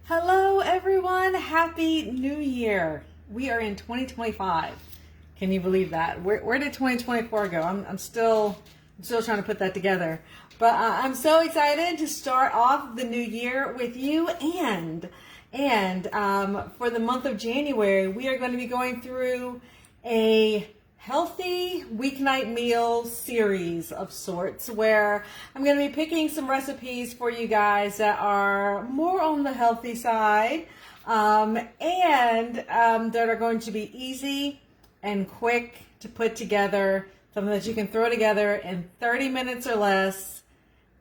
Hello everyone, Happy New Year. We are in 2025. Can you believe that? Where did 2024 go? I'm still trying to put that together. But I'm so excited to start off the new year with you, and for the month of January, we are going to be going through a healthy weeknight meal series of sorts, where I'm going to be picking some recipes for you guys that are more on the healthy side, and that are going to be easy and quick to put together, something that you can throw together in 30 minutes or less,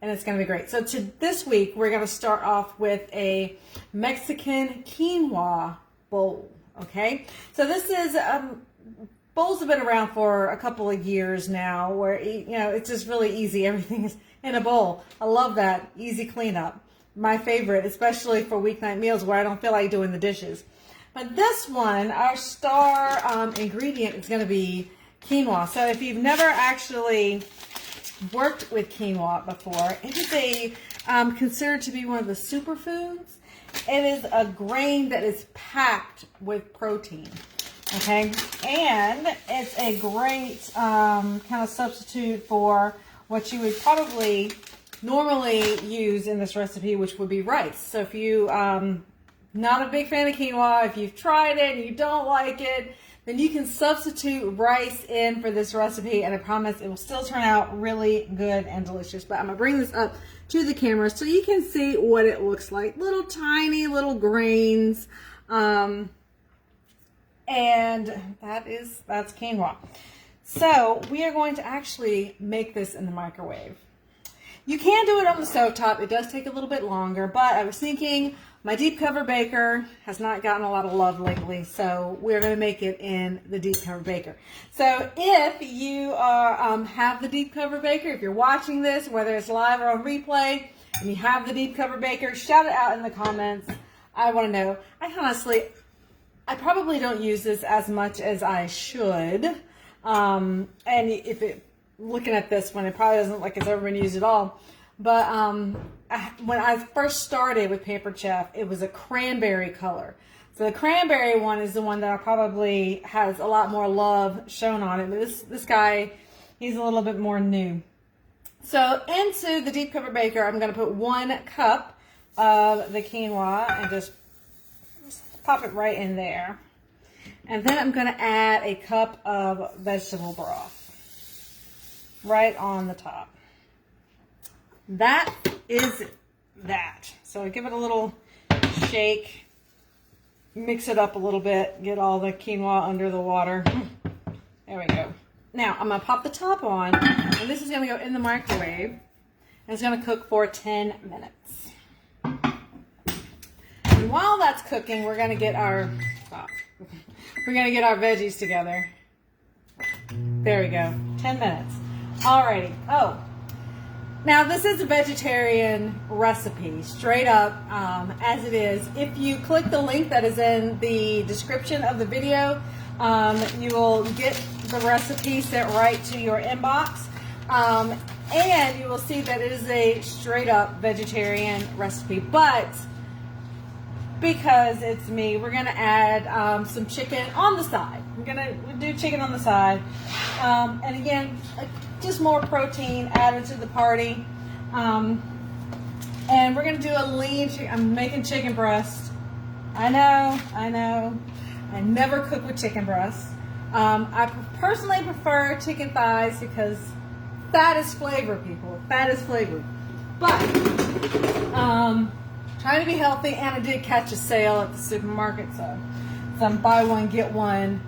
and it's going to be great. So this week, we're going to start off with a Mexican Quinoa Bowl, okay? So this is bowls have been around for a couple of years now, where, you know, it's just really easy. Everything is in a bowl. I love that. Easy cleanup. My favorite, especially for weeknight meals where I don't feel like doing the dishes. But this one, our star ingredient is going to be quinoa. So if you've never actually worked with quinoa before, it is considered to be one of the superfoods. It is a grain that is packed with protein. Okay, and it's a great kind of substitute for what you would probably normally use in this recipe, which would be rice. So if you not a big fan of quinoa, if you've tried it and you don't like it, then you can substitute rice in for this recipe, and I promise it will still turn out really good and delicious. But I'm gonna bring this up to the camera so you can see what it looks like. Little tiny little grains. And that's quinoa. So we are going to actually make this in the microwave. You can do it on the stovetop. It does take a little bit longer, but I was thinking my deep cover baker has not gotten a lot of love lately, so we're going to make it in the deep cover baker. So if you are have the deep cover baker, if you're watching this, whether it's live or on replay, and you have the deep cover baker, shout it out in the comments. I want to know. I probably don't use this as much as I should. And looking at this one, it probably doesn't look like it's ever been used at all. But when I first started with Paper Chef, it was a cranberry color. So the cranberry one is the one that probably has a lot more love shown on it. But this guy, he's a little bit more new. So into the deep cover baker, I'm going to put 1 cup of the quinoa and just pop it right in there. And then I'm going to add a cup of vegetable broth right on the top. That is that. So I give it a little shake, mix it up a little bit, get all the quinoa under the water. There we go. Now I'm going to pop the top on, and this is going to go in the microwave, and it's going to cook for 10 minutes. And while that's cooking, we're going to get our veggies together. There we go. 10 minutes. Alrighty. Oh, now this is a vegetarian recipe, straight up as it is. If you click the link that is in the description of the video, you will get the recipe sent right to your inbox. And you will see that it is a straight up vegetarian recipe, but because it's me, we're going to add some chicken on the side. We're going to do chicken on the side. And again, just more protein added to the party. And we're going to do a lean chicken. I'm making chicken breast. I know. I never cook with chicken breast. I personally prefer chicken thighs because fat is flavor, people. Fat is flavor. But trying to be healthy, and I did catch a sale at the supermarket, so some buy one get one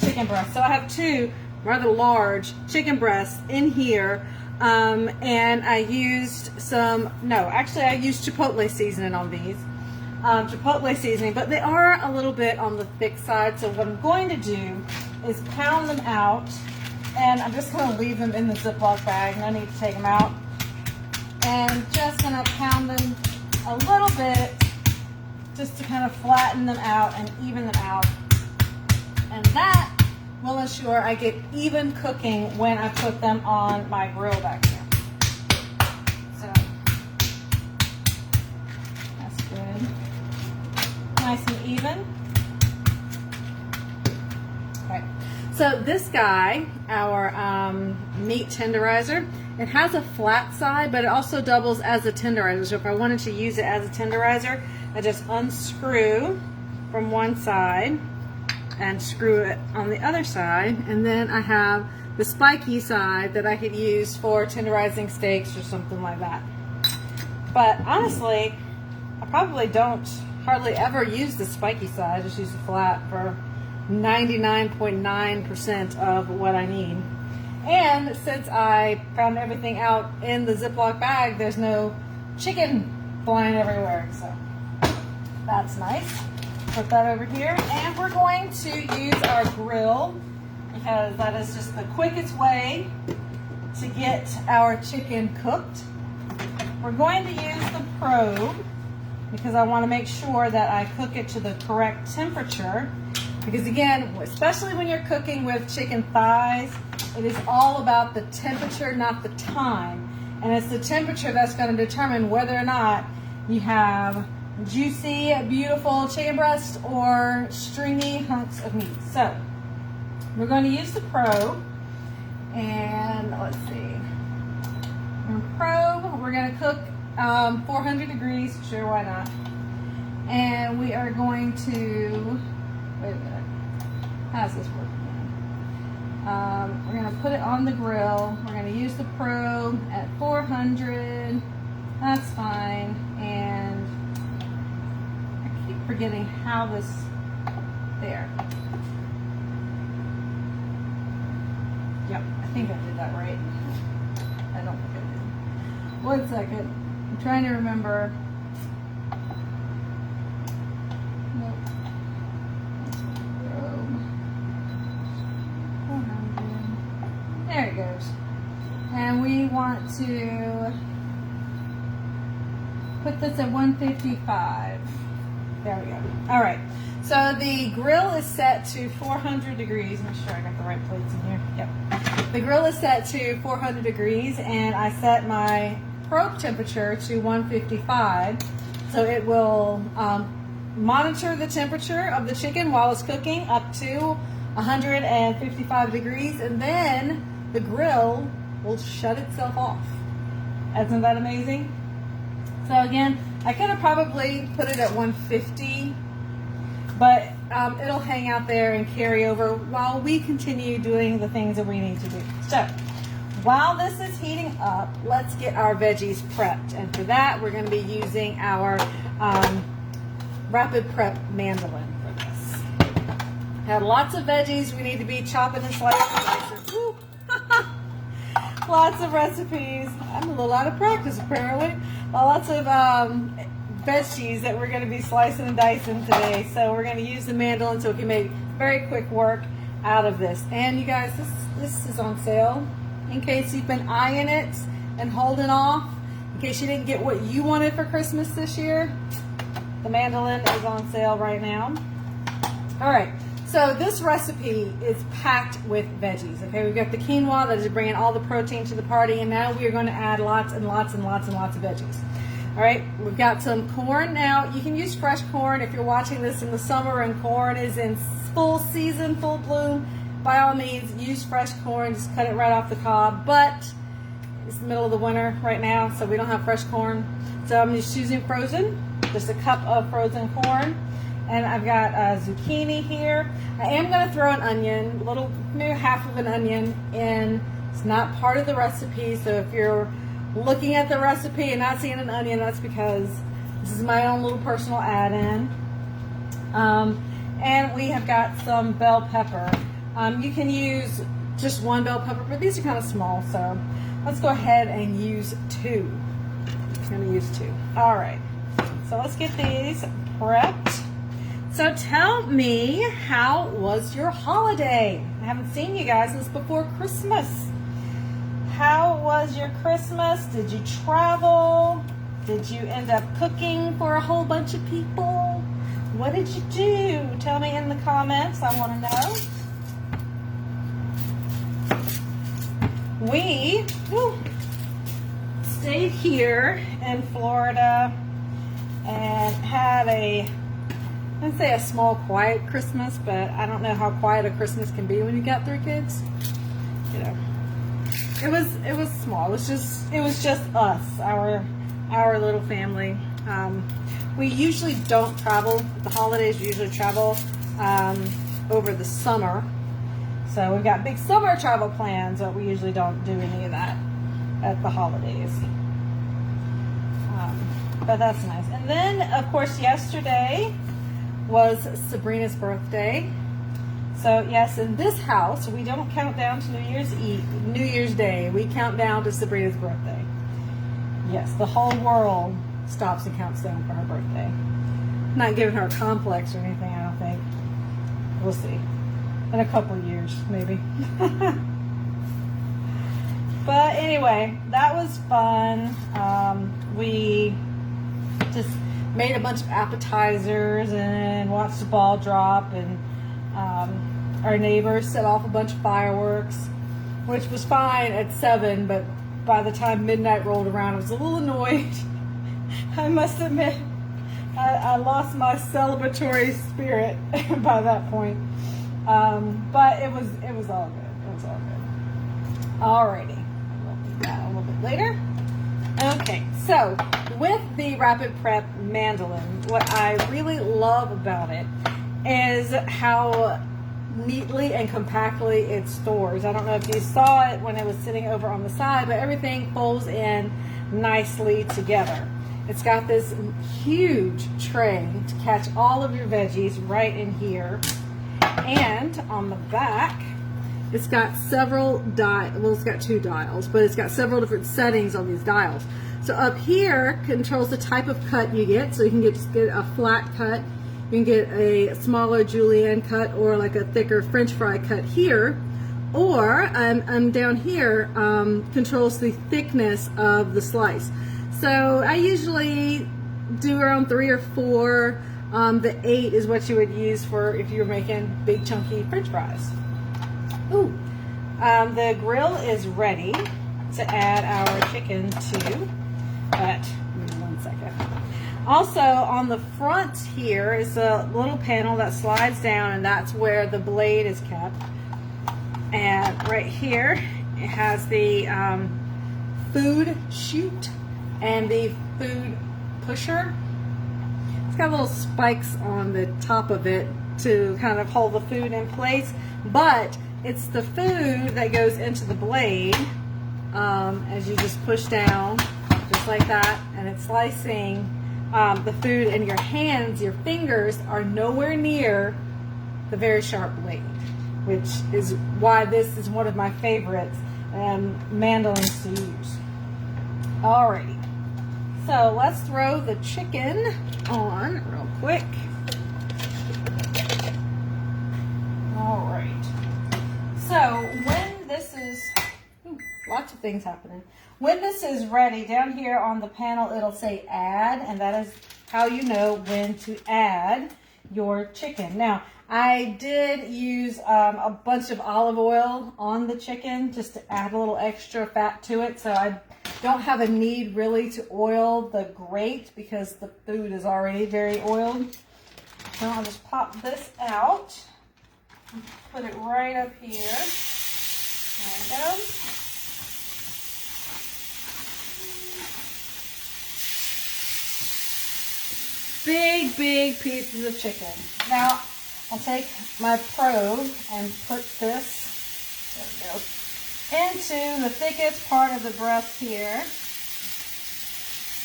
chicken breast. So I have 2 rather large chicken breasts in here, and I used I used chipotle seasoning on these. Chipotle seasoning, but they are a little bit on the thick side, so what I'm going to do is pound them out, and I'm just going to leave them in the Ziploc bag. No need to take them out, and just going to pound them a little bit just to kind of flatten them out and even them out, and that will ensure I get even cooking when I put them on my grill back here. So that's good. nice and even. Okay. So this guy, our meat tenderizer, it has a flat side, but it also doubles as a tenderizer. So if I wanted to use it as a tenderizer, I just unscrew from one side and screw it on the other side, and then I have the spiky side that I could use for tenderizing steaks or something like that. But honestly, I probably don't hardly ever use the spiky side. I just use the flat for 99.9% of what I need. And since I found everything out in the Ziploc bag, there's no chicken flying everywhere, so that's nice. Put that over here, and we're going to use our grill because that is just the quickest way to get our chicken cooked. We're going to use the probe because I want to make sure that I cook it to the correct temperature. Because again, especially when you're cooking with chicken thighs, it is all about the temperature, not the time. And it's the temperature that's going to determine whether or not you have juicy, beautiful chicken breast or stringy hunks of meat. So we're going to use the probe, and let's see. On probe, we're going to cook 400 degrees. Sure, why not? And we are going to, wait a minute. How's this working? We're going to put it on the grill. We're going to use the probe at 400. That's fine. And forgetting how this there. Yep, I think I did that right. I don't think I did. 1 second. I'm trying to remember. Nope. 400. There it goes. And we want to put this at 155. There we go. All right. So the grill is set to 400 degrees. Make sure I got the right plates in here. Yep. The grill is set to 400 degrees, and I set my probe temperature to 155. So it will monitor the temperature of the chicken while it's cooking up to 155 degrees, and then the grill will shut itself off. Isn't that amazing? So again, I could have probably put it at 150, but it'll hang out there and carry over while we continue doing the things that we need to do. So while this is heating up, let's get our veggies prepped. And for that, we're going to be using our rapid prep mandolin for this. Had lots of veggies we need to be chopping and slicing. Woo. Lots of recipes. I'm a little out of practice apparently. Lots of veggies that we're going to be slicing and dicing today. So we're going to use the mandolin so we can make very quick work out of this. And you guys, this is on sale in case you've been eyeing it and holding off. In case you didn't get what you wanted for Christmas this year, the mandolin is on sale right now. All right. So this recipe is packed with veggies. Okay, we've got the quinoa that is bringing all the protein to the party, and now we are going to add lots and lots and lots and lots of veggies. All right, we've got some corn. Now, you can use fresh corn if you're watching this in the summer and corn is in full season, full bloom. By all means, use fresh corn. Just cut it right off the cob. But it's the middle of the winter right now, so we don't have fresh corn. So I'm just using frozen, just a cup of frozen corn. And I've got zucchini here. I am going to throw an onion, maybe half of an onion in. It's not part of the recipe, so if you're looking at the recipe and not seeing an onion, that's because this is my own little personal add-in. And we have got some bell pepper. You can use just one bell pepper, but these are kind of small, so let's go ahead and use 2. I'm going to use 2. All right, so let's get these prepped. So tell me, how was your holiday? I haven't seen you guys since before Christmas. How was your Christmas? Did you travel? Did you end up cooking for a whole bunch of people? What did you do? Tell me in the comments. I want to know. We stayed here in Florida and had a I'd say a small, quiet Christmas, but I don't know how quiet a Christmas can be when you got 3 kids. You know, it was small. It was just us, our little family. We usually don't travel at the holidays. We usually travel over the summer. So we've got big summer travel plans, but we usually don't do any of that at the holidays. But that's nice. And then, of course, yesterday was Sabrina's birthday. So yes, in this house, we don't count down to New Year's Day. We count down to Sabrina's birthday. Yes, the whole world stops and counts down for her birthday. I'm not giving her a complex or anything, I don't think. We'll see. In a couple of years, maybe. But anyway, that was fun. We just made a bunch of appetizers and watched the ball drop, and our neighbors set off a bunch of fireworks, which was fine at 7, but by the time midnight rolled around, I was a little annoyed. I must admit, I lost my celebratory spirit by that point. But it was all good. It was all good. Alrighty. We'll do that a little bit later. Okay, so with the Rapid Prep mandolin, what I really love about it is how neatly and compactly it stores. I don't know if you saw it when it was sitting over on the side, but everything folds in nicely together. It's got this huge tray to catch all of your veggies right in here. And on the back, it's got several it's got 2 dials, but it's got several different settings on these dials. So up here controls the type of cut you get. So you can just get a flat cut, you can get a smaller julienne cut, or like a thicker French fry cut here. Or down here controls the thickness of the slice. So I usually do around 3 or 4. The 8 is what you would use for if you were making big chunky French fries. Ooh, the grill is ready to add our chicken to, but one second. Also on the front here is a little panel that slides down, and that's where the blade is kept. And right here it has the food chute and the food pusher. It's got little spikes on the top of it to kind of hold the food in place, but it's the food that goes into the blade as you just push down, just like that, and it's slicing the food, and your hands, your fingers are nowhere near the very sharp blade, which is why this is one of my favorites mandolins to use. Alrighty. So let's throw the chicken on real quick. All right. So when this is, lots of things happening. When this is ready, down here on the panel, it'll say add, and that is how you know when to add your chicken. Now, I did use a bunch of olive oil on the chicken just to add a little extra fat to it. So I don't have a need really to oil the grate because the food is already very oiled. So I'll just pop this out and put it right up here. There we go. Big, big pieces of chicken. Now, I'll take my probe and put this, there we go, into the thickest part of the breast here,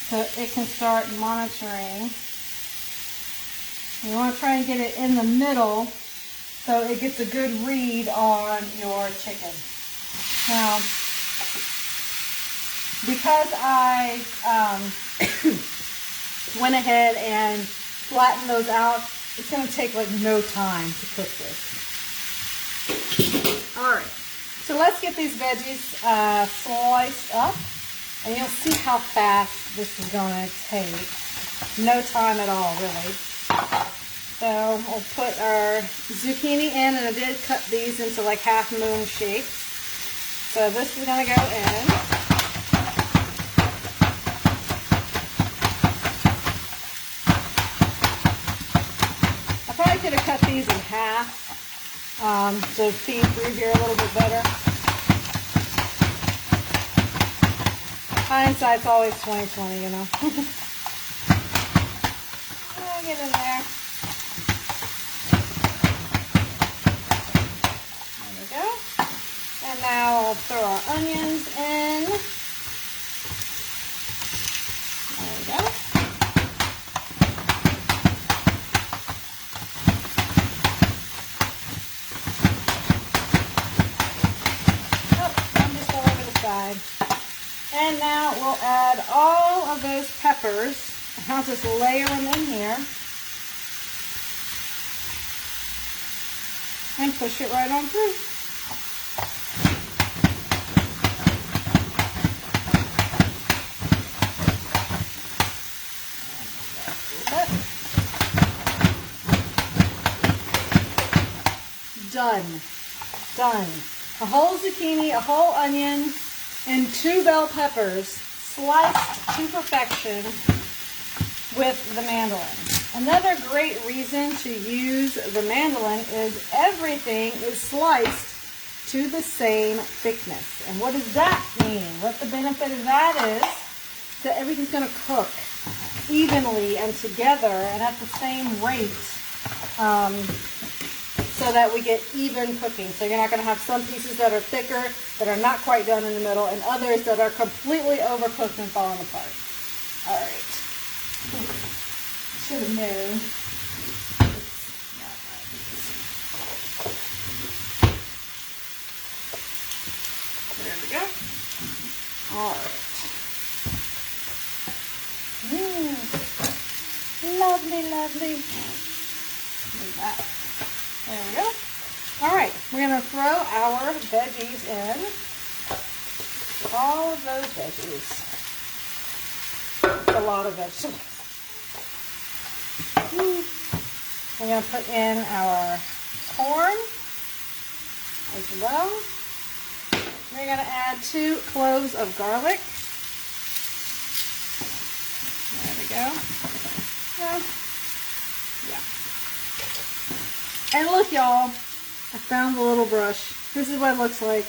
so it can start monitoring. You want to try and get it in the middle so it gets a good read on your chicken. Now, because I went ahead and flattened those out, it's going to take like no time to cook this. All right. So let's get these veggies sliced up, and you'll see how fast this is going to take. No time at all, really. So we'll put our zucchini in, and I did cut these into like half moon shapes. So this is going to go in. you to cut these in half to feed through here a little bit better. Hindsight's always 20/20, you know. Get in there. There we go. And now I'll throw our onions in. There we go. And now we'll add all of those peppers. I'll just layer them in here and push it right on through. Done. Done. A whole zucchini, a whole onion, and 2 bell peppers sliced to perfection with the mandolin. Another great reason to use the mandolin is everything is sliced to the same thickness. And what does that mean? What the benefit of that is that everything's going to cook evenly and together and at the same rate, so that we get even cooking. So you're not going to have some pieces that are thicker, that are not quite done in the middle, and others that are completely overcooked and falling apart. All right. Should have known. There we go. All right. Lovely, lovely. Look at that. There we go. All right, we're going to throw our veggies in. All of those veggies. That's a lot of vegetables. We're going to put in our corn as well. We're going to add 2 cloves of garlic. There we go. Yeah. And look, y'all, I found the little brush. This is what it looks like.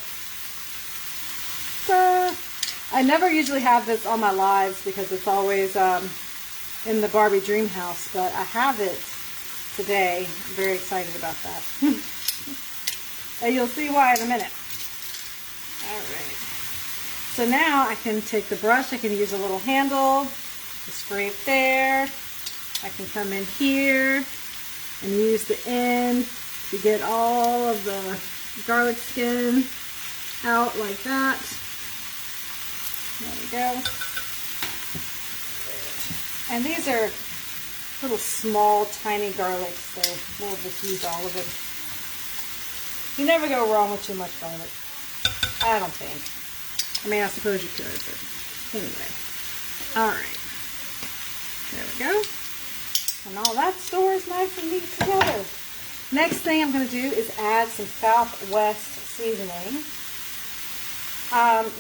I never usually have this on my lives because it's always in the Barbie dream house, but I have it today. I'm very excited about that. And you'll see why in a minute. All right. So now I can take the brush. I can use a little handle to scrape there. I can come in here and use the end to get all of the garlic skin out like that. There we go. And these are little small, tiny garlics, so we'll just use all of it. You never go wrong with too much garlic. I don't think. I mean, I suppose you could, but anyway. All right. There we go. And all that stores nice and neat together. Next thing I'm going to do is add some Southwest seasoning.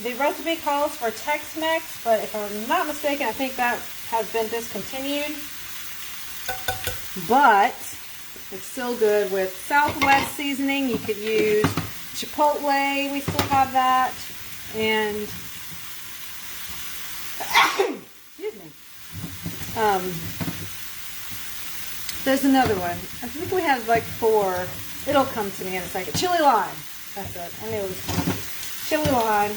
The recipe calls for Tex-Mex, but if I'm not mistaken, I think that has been discontinued. But it's still good with Southwest seasoning. You could use Chipotle. We still have that. And excuse me. There's another one. I think we have like 4. It'll come to me in a second. Chili lime. That's it. I knew it was coming. Chili lime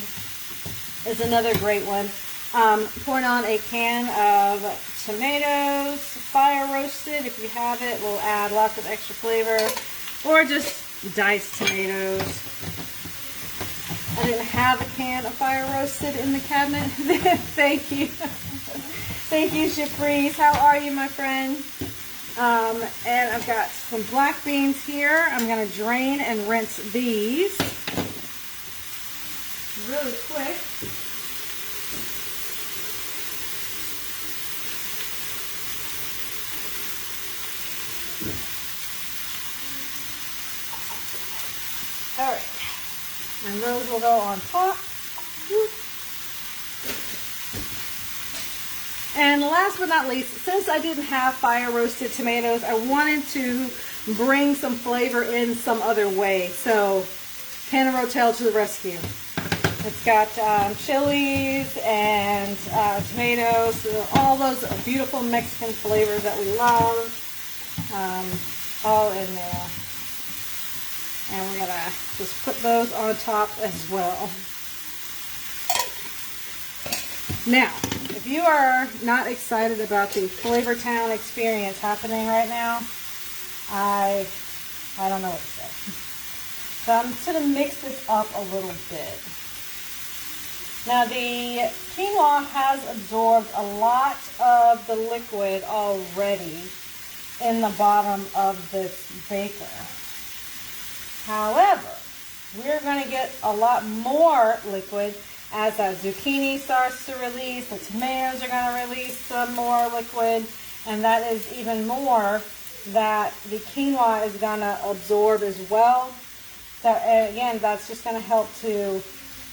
is another great one. Pouring on a can of tomatoes, fire roasted. If you have it, we'll add lots of extra flavor. Or just diced tomatoes. I didn't have a can of fire roasted in the cabinet. Thank you. Thank you, Shafreeze. How are you, my friend? And I've got some black beans here. I'm going to drain and rinse these really quick. All right. And those will go on top. And last but not least, since I didn't have fire roasted tomatoes, I wanted to bring some flavor in some other way. So pan and rotel to the rescue. It's got chilies and tomatoes, all those beautiful Mexican flavors that we love, all in there. And we're gonna just put those on top as well. Now, if you are not excited about the Flavor Town experience happening right now, I don't know what to say. So I'm just gonna mix this up a little bit. Now the quinoa has absorbed a lot of the liquid already in the bottom of this baker. However, we're going to get a lot more liquid as that zucchini starts to release. The tomatoes are going to release some more liquid, and that is even more that the quinoa is going to absorb as well. So again, that's just going to help to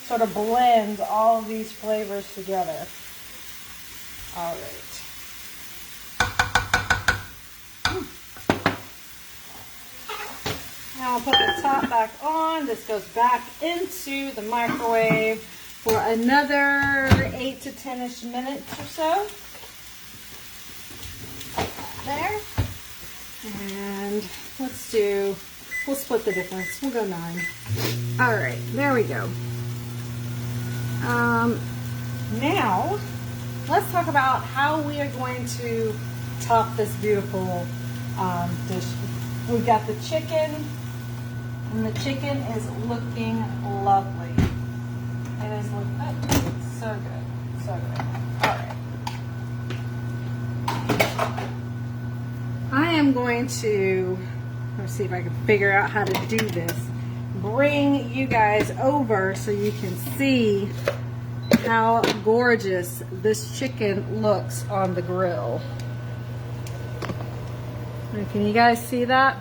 sort of blend all of these flavors together. All right. Now I'll put the top back on. This goes back into the microwave for another 8 to 10-ish minutes or so. There. And we'll split the difference. We'll go 9. All right, there we go. Now, let's talk about how we are going to top this beautiful dish. We've got the chicken, and the chicken is looking lovely. It is looking so good, so good. All right. I am going to, let's see if I can figure out how to do this, bring you guys over so you can see how gorgeous this chicken looks on the grill. Can you guys see that?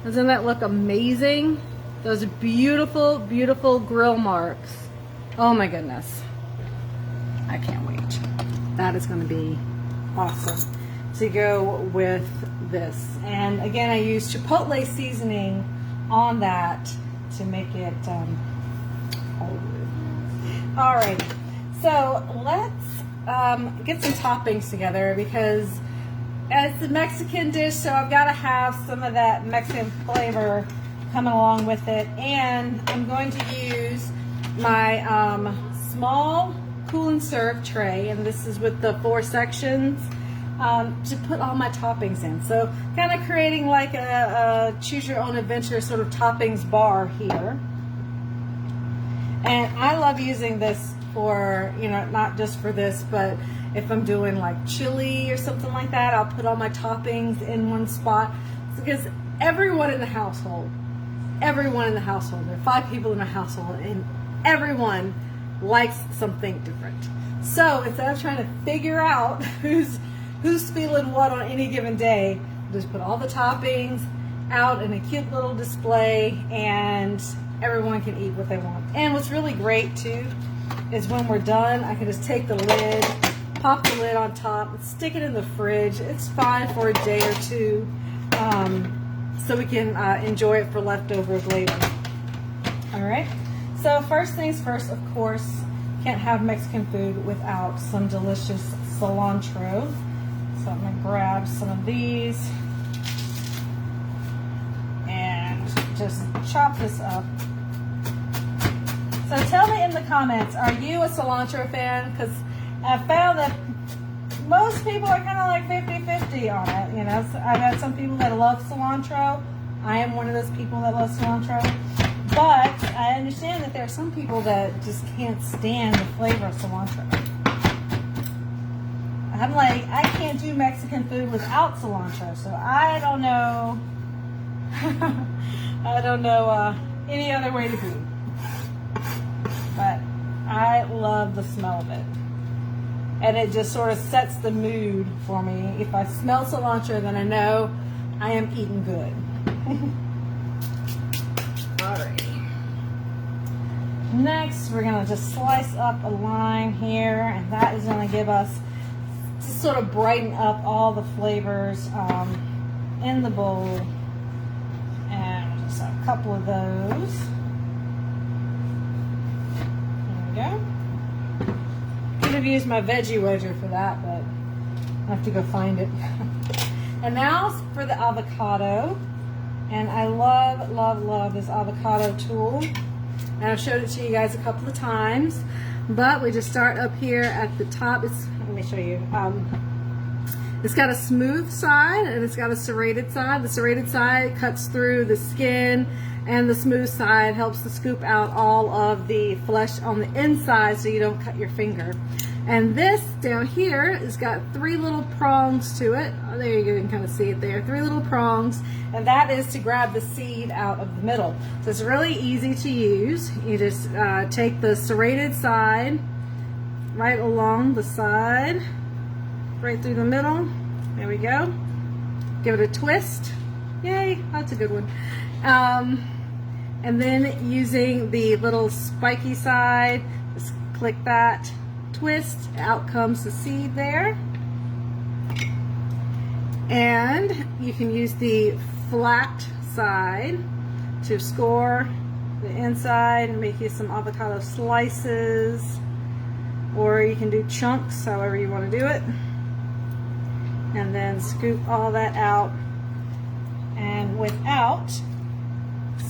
Doesn't that look amazing? Those beautiful, beautiful grill marks. Oh my goodness. I can't wait. That is going to be awesome to go with this. And again, I use chipotle seasoning on that to make it all right. So let's get some toppings together, because it's a Mexican dish, so I've got to have some of that Mexican flavor coming along with it. And I'm going to use my small cool and serve tray, and this is with the 4 sections, to put all my toppings in. So kind of creating like a choose your own adventure sort of toppings bar here. And I love using this for, you know, not just for this, but if I'm doing like chili or something like that, I'll put all my toppings in one spot. Because everyone in the household, there are 5 people in the household, and everyone likes something different. So instead of trying to figure out who's feeling what on any given day, just put all the toppings out in a cute little display, and everyone can eat what they want. And what's really great too is when we're done, I can just take the lid, pop the lid on top, and stick it in the fridge. It's fine for a day or 2, so we can enjoy it for leftovers later. All right. So first things first, of course, can't have Mexican food without some delicious cilantro. So I'm gonna grab some of these and just chop this up. So tell me in the comments, are you a cilantro fan? Because I've found that most people are kind of like 50-50 on it. You know, so I've had some people that love cilantro. I am one of those people that loves cilantro. But I understand that there are some people that just can't stand the flavor of cilantro. I'm like, I can't do Mexican food without cilantro, so I don't know. I don't know any other way to be. But I love the smell of it. And it just sort of sets the mood for me. If I smell cilantro, then I know I am eating good. Alrighty. Next, we're going to just slice up a lime here, and that is going to give us, to sort of brighten up all the flavors in the bowl. So a couple of those. There we go. Could have used my veggie wedger for that, but I have to go find it. And now for the avocado. And I love, love, love this avocado tool. And I've showed it to you guys a couple of times. But we just start up here at the top. Let me show you. It's got a smooth side and it's got a serrated side. The serrated side cuts through the skin, and the smooth side helps to scoop out all of the flesh on the inside so you don't cut your finger. And this down here has got 3 little prongs to it. Oh, there you go, you can kind of see it there. 3 little prongs, and that is to grab the seed out of the middle. So it's really easy to use. You just take the serrated side right along the side, right through the middle. There we go. Give it a twist. Yay, that's a good one. And then using the little spiky side, just click that, twist, out comes the seed there. And you can use the flat side to score the inside and make you some avocado slices, or you can do chunks, however you want to do it. And then scoop all that out, and without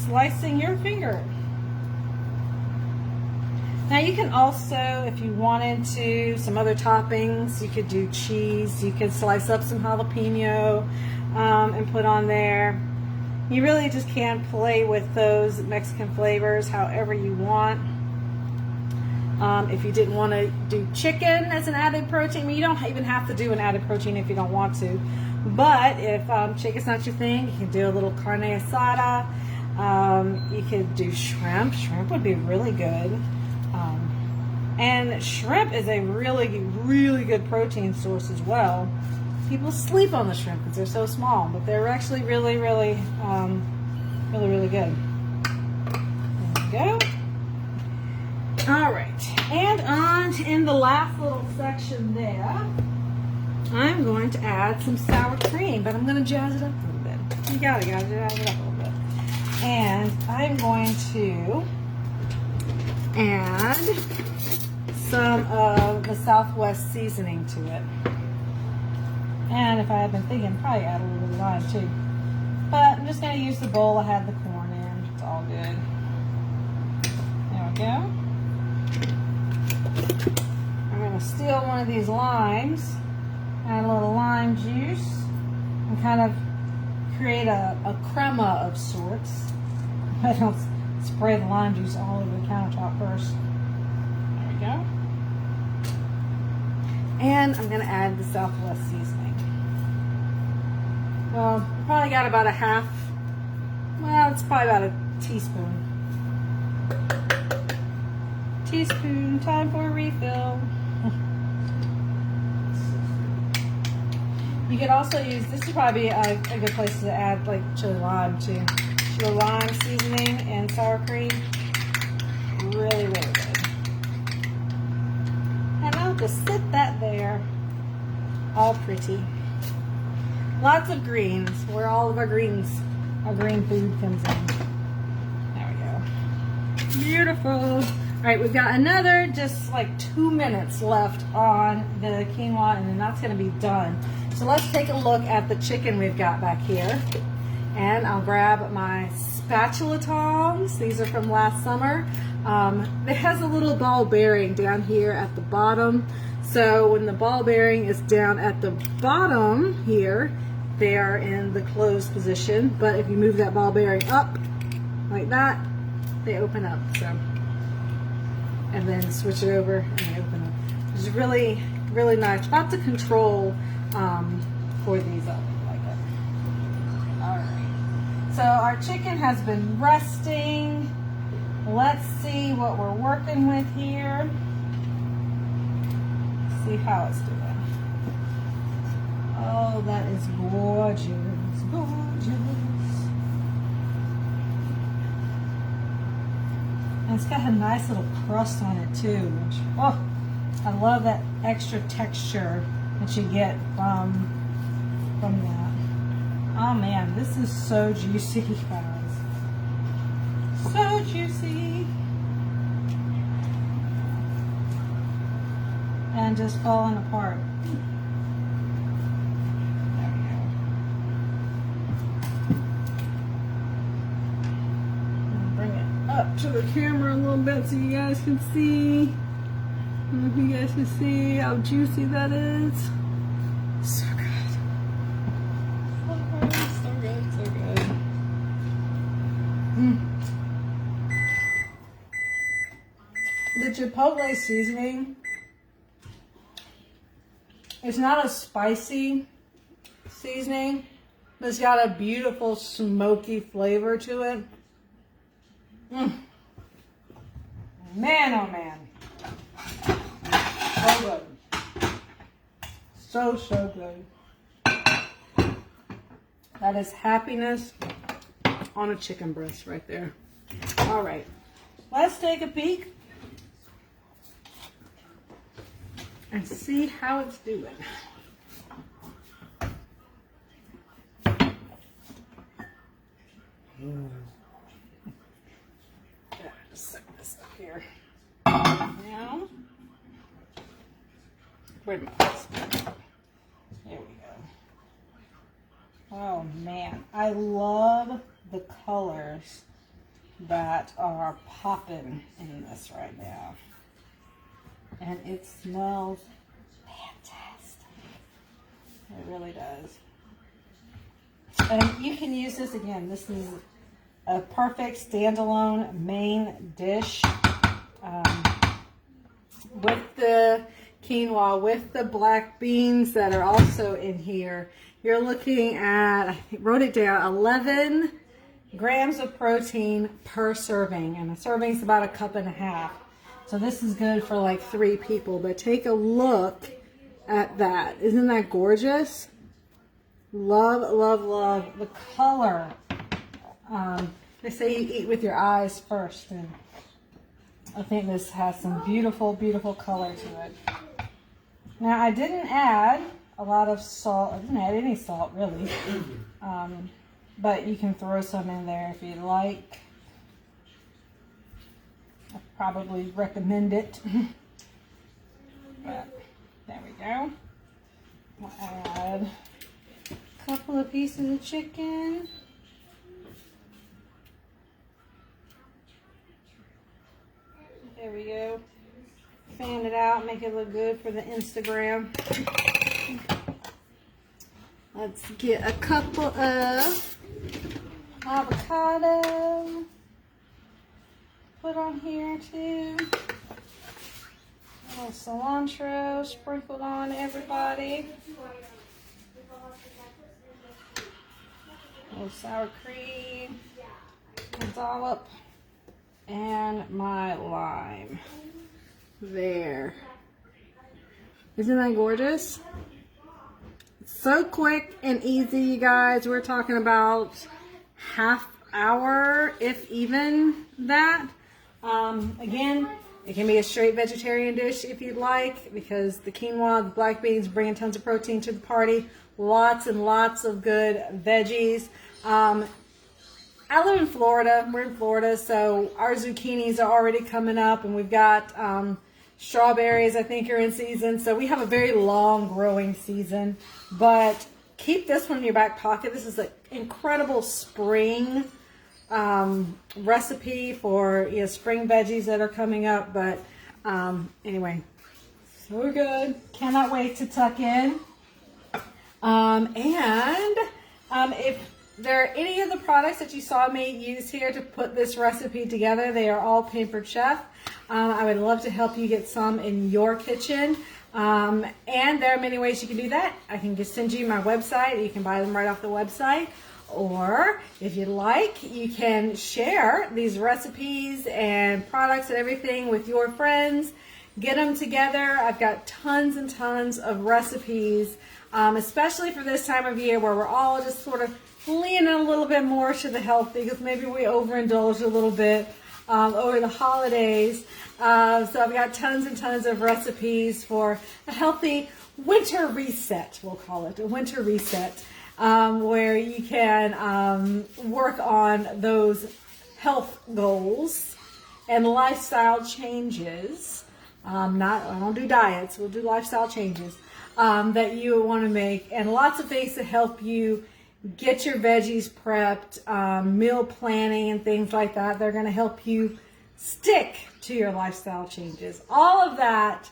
slicing your finger. Now you can also, if you wanted to, some other toppings, you could do cheese, you could slice up some jalapeno and put on there. You really just can play with those Mexican flavors however you want. If you didn't want to do chicken as an added protein, I mean, you don't even have to do an added protein if you don't want to. But if chicken's not your thing, you can do a little carne asada. You could do shrimp. Shrimp would be really good. And shrimp is a really, really good protein source as well. People sleep on the shrimp because they're so small, but they're actually really, really, really good. There we go. All right, and on in the last little section there, I'm going to add some sour cream, but I'm going to jazz it up a little bit. You gotta jazz it up a little bit. And I'm going to add some of the Southwest seasoning to it. And if I had been thinking, probably add a little bit of lime too. But I'm just going to use the bowl I had the corn in. It's all good. There we go. I'm going to steal one of these limes, add a little lime juice, and kind of create a crema of sorts. I don't spray the lime juice all over the countertop first. There we go. And I'm going to add the Southwest seasoning. Well, probably got about a half, well, it's probably about a teaspoon. Teaspoon, time for a refill. You could also use, this would probably be a good place to add like chili lime too. Chili lime seasoning and sour cream. Really, really good. And I'll just sit that there, all pretty. Lots of greens, where all of our green food comes in. There we go. Beautiful. All right, we've got another just like 2 minutes left on the quinoa, and then that's going to be done. So let's take a look at the chicken we've got back here. And I'll grab my spatula tongs. These are from last summer. It has a little ball bearing down here at the bottom. So when the ball bearing is down at the bottom here, they are in the closed position. But if you move that ball bearing up like that, they open up. So, and then switch it over and they open up. It's really, really nice. Lots of control for these up like that. All right. So our chicken has been resting. Let's see what we're working with here. See how it's doing. Oh, that is gorgeous, gorgeous. And it's got a nice little crust on it too, which, oh, I love that extra texture that you get from that. Oh man, this is so juicy, guys. So juicy. And just falling apart. There we go. Bring it up to the camera a little bit so you guys can see. I don't know if you guys can see how juicy that is. So good. So good, so good. The chipotle seasoning, it's not a spicy seasoning, but it's got a beautiful smoky flavor to it. Man, oh man. So good. So good. That is happiness on a chicken breast right there. All right, let's take a peek and see how it's doing. Just set this up here. Now, where'd my place go? There we go. Oh man, I love the colors that are popping in this right now. And it smells fantastic. It really does. And you can use this again. This is a perfect standalone main dish with the quinoa, with the black beans that are also in here. You're looking at, I wrote it down, 11 grams of protein per serving. And a serving is about 1.5 cups. So this is good for like 3 people, but take a look at that. Isn't that gorgeous? Love, love, love the color. They say you eat with your eyes first, and I think this has some beautiful, beautiful color to it. Now I didn't add a lot of salt. I didn't add any salt really, but you can throw some in there if you'd like. I probably recommend it. But there we go. We'll add a couple of pieces of chicken. There we go. Fan it out, make it look good for the Instagram. Let's get a couple of avocado. Put on here too. A little cilantro sprinkled on everybody. A little sour cream. A dollop. And my lime. There. Isn't that gorgeous? So quick and easy, you guys. We're talking about half hour, if even that. Again, it can be a straight vegetarian dish if you'd like, because the quinoa, the black beans, bringing tons of protein to the party. Lots and lots of good veggies. I live in Florida. We're in Florida, so our zucchinis are already coming up, and we've got strawberries, I think, are in season. So we have a very long growing season, but keep this one in your back pocket. This is an incredible spring recipe for spring veggies that are coming up. But anyway, so good. Cannot wait to tuck in. If there are any of the products that you saw me use here to put this recipe together, they are all Pampered Chef. I would love to help you get some in your kitchen. And there are many ways you can do that. I can just send you my website. You can buy them right off the website. Or if you'd like, you can share these recipes and products and everything with your friends. Get them together. I've got tons and tons of recipes, especially for this time of year where we're all just sort of leaning a little bit more to the healthy, because maybe we overindulge a little bit over the holidays. So I've got tons and tons of recipes for a healthy winter reset, we'll call it, a winter reset, where you can work on those health goals and lifestyle changes. I don't do diets, we'll do lifestyle changes that you want to make, and lots of things to help you get your veggies prepped, meal planning and things like that. They're going to help you stick to your lifestyle changes. All of that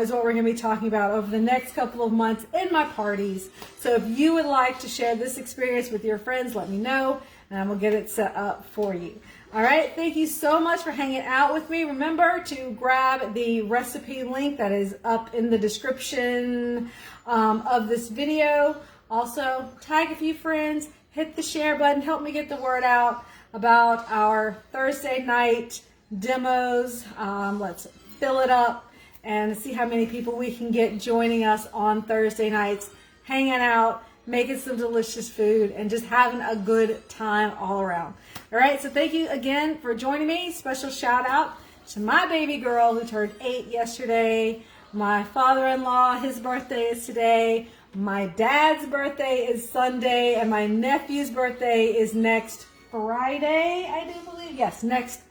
is what we're going to be talking about over the next couple of months in my parties. So if you would like to share this experience with your friends, let me know, and we'll get it set up for you. All right, thank you so much for hanging out with me. Remember to grab the recipe link that is up in the description of this video. Also, tag a few friends, hit the share button, help me get the word out about our Thursday night demos. Let's fill it up and see how many people we can get joining us on Thursday nights, hanging out, making some delicious food, and just having a good time all around. All right, so thank you again for joining me. Special shout out to my baby girl who turned 8 yesterday. My father-in-law, his birthday is today. My dad's birthday is Sunday, and my nephew's birthday is next Friday, I do believe. Yes, next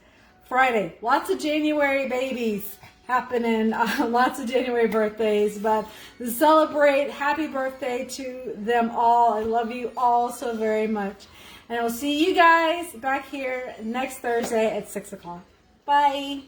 Friday. Lots of January babies happening, lots of January birthdays, but to celebrate, happy birthday to them all. I love you all so very much. And I will see you guys back here next Thursday at 6 o'clock. Bye.